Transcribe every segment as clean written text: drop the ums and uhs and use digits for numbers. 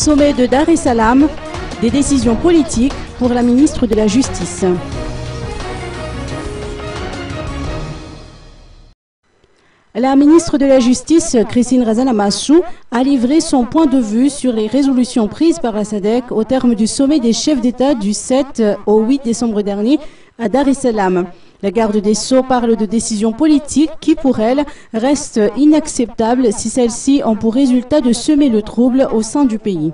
Sommet de Dar es Salaam, des décisions politiques pour la ministre de la Justice. La ministre de la Justice, Christine Razana Massou, a livré son point de vue sur les résolutions prises par la SADC au terme du sommet des chefs d'État du 7 au 8 décembre dernier à Dar es Salaam. La garde des Sceaux parle de décisions politiques qui, pour elle, restent inacceptables si celles-ci ont pour résultat de semer le trouble au sein du pays.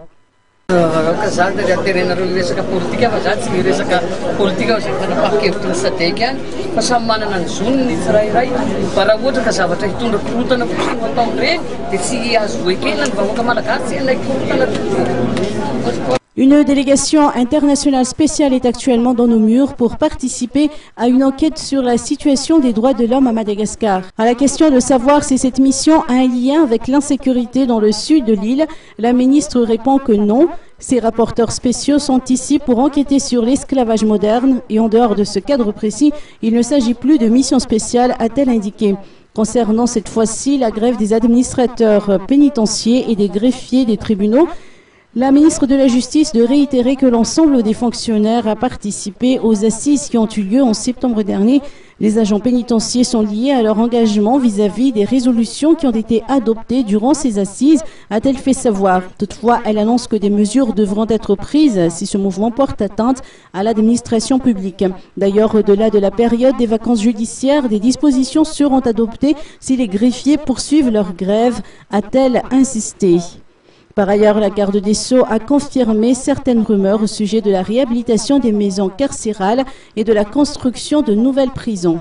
Une délégation internationale spéciale est actuellement dans nos murs pour participer à une enquête sur la situation des droits de l'homme à Madagascar. À la question de savoir si cette mission a un lien avec l'insécurité dans le sud de l'île, la ministre répond que non. Ces rapporteurs spéciaux sont ici pour enquêter sur l'esclavage moderne et en dehors de ce cadre précis, il ne s'agit plus de mission spéciale, a-t-elle indiqué. Concernant cette fois-ci la grève des administrateurs pénitentiaires et des greffiers des tribunaux, la ministre de la Justice de réitérer que l'ensemble des fonctionnaires a participé aux assises qui ont eu lieu en septembre dernier. Les agents pénitentiaires sont liés à leur engagement vis-à-vis des résolutions qui ont été adoptées durant ces assises, a-t-elle fait savoir. Toutefois, elle annonce que des mesures devront être prises si ce mouvement porte atteinte à l'administration publique. D'ailleurs, au-delà de la période des vacances judiciaires, des dispositions seront adoptées si les greffiers poursuivent leur grève, a-t-elle insisté. Par ailleurs, la garde des Sceaux a confirmé certaines rumeurs au sujet de la réhabilitation des maisons carcérales et de la construction de nouvelles prisons.